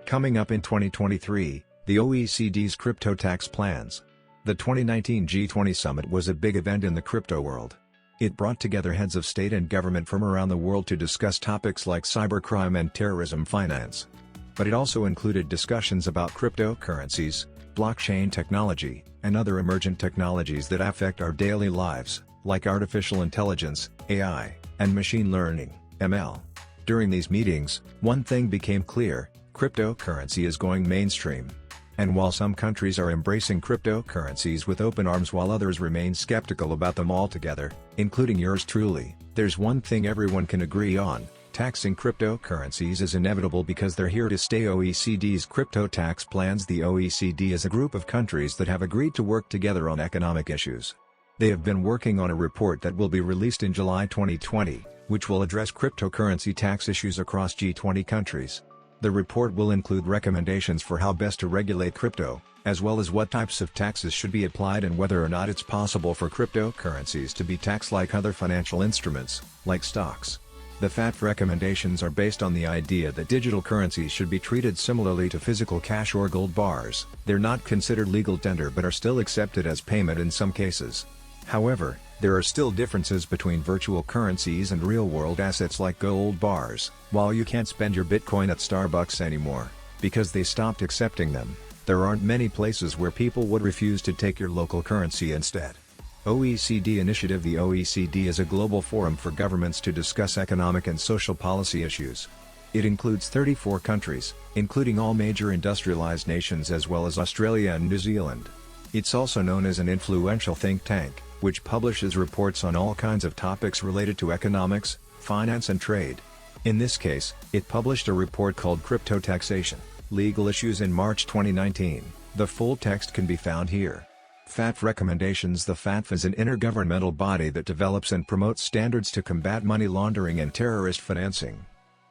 Coming up in 2023, the OECD's crypto tax plans. The 2019 G20 summit was a big event in the crypto world. It brought together heads of state and government from around the world to discuss topics like cybercrime and terrorism finance. But it also included discussions about cryptocurrencies, blockchain technology, and other emergent technologies that affect our daily lives, like artificial intelligence, AI, and machine learning, ML. During these meetings, one thing became clear: cryptocurrency is going mainstream. And while some countries are embracing cryptocurrencies with open arms while others remain skeptical about them altogether, including yours truly, there's one thing everyone can agree on: taxing cryptocurrencies is inevitable because they're here to stay. OECD's crypto tax plans. The OECD is a group of countries that have agreed to work together on economic issues. They have been working on a report that will be released in July 2020, which will address cryptocurrency tax issues across G20 countries. The report will include recommendations for how best to regulate crypto, as well as what types of taxes should be applied and whether or not it's possible for cryptocurrencies to be taxed like other financial instruments, like stocks. The FATF recommendations are based on the idea that digital currencies should be treated similarly to physical cash or gold bars. They're not considered legal tender but are still accepted as payment in some cases. However, there are still differences between virtual currencies and real-world assets like gold bars. While you can't spend your Bitcoin at Starbucks anymore, because they stopped accepting them, there aren't many places where people would refuse to take your local currency instead. OECD initiative. The OECD is a global forum for governments to discuss economic and social policy issues. It includes 34 countries, including all major industrialized nations as well as Australia and New Zealand. It's also known as an influential think tank, which publishes reports on all kinds of topics related to economics, finance and trade. In this case, it published a report called Crypto Taxation: Legal Issues in March 2019. The full text can be found here. FATF recommendations. The FATF is an intergovernmental body that develops and promotes standards to combat money laundering and terrorist financing.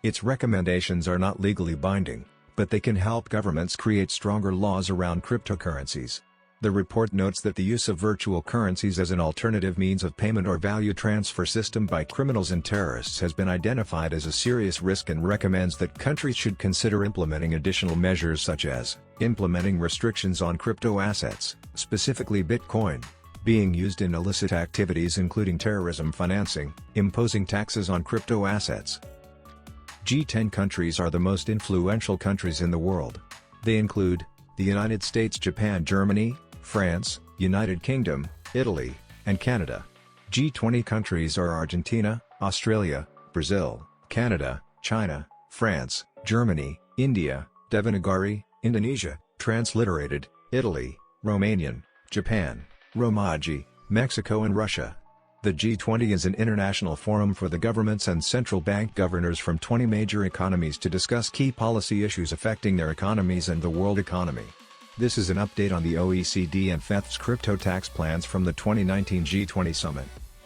Its recommendations are not legally binding, but they can help governments create stronger laws around cryptocurrencies. The report notes that the use of virtual currencies as an alternative means of payment or value transfer system by criminals and terrorists has been identified as a serious risk and recommends that countries should consider implementing additional measures such as implementing restrictions on crypto assets, specifically Bitcoin, being used in illicit activities including terrorism financing, imposing taxes on crypto assets. G10 countries are the most influential countries in the world. They include the United States, Japan, Germany, France, United Kingdom, Italy, and Canada. G20 countries are Argentina, Australia, Brazil, Canada, China, France, Germany, India, Devanagari, Indonesia, transliterated, Italy, Romanian, Japan, Romaji, Mexico and Russia. The G20 is an international forum for the governments and central bank governors from 20 major economies to discuss key policy issues affecting their economies and the world economy. This is an update on the OECD and FATF's crypto tax plans from the 2019 G20 summit.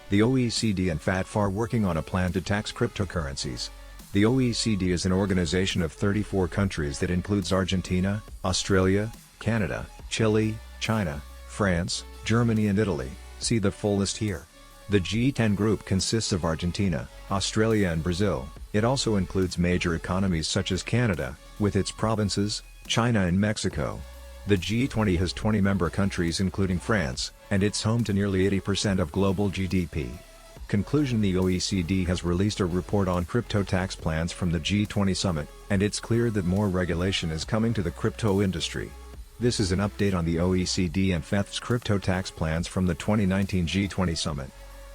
The OECD and FATF are working on a plan to tax cryptocurrencies. The OECD is an organization of 34 countries that includes Argentina, Australia, Canada, Chile, China, France, Germany and Italy. See the full list here. The G10 group consists of Argentina, Australia and Brazil. It also includes major economies such as Canada, with its provinces, China and Mexico. The G20 has 20 member countries including France, and it's home to nearly 80% of global GDP. Conclusion: the OECD has released a report on crypto tax plans from the G20 summit, and it's clear that more regulation is coming to the crypto industry. This is an update on the OECD and FATF's crypto tax plans from the 2019 G20 summit.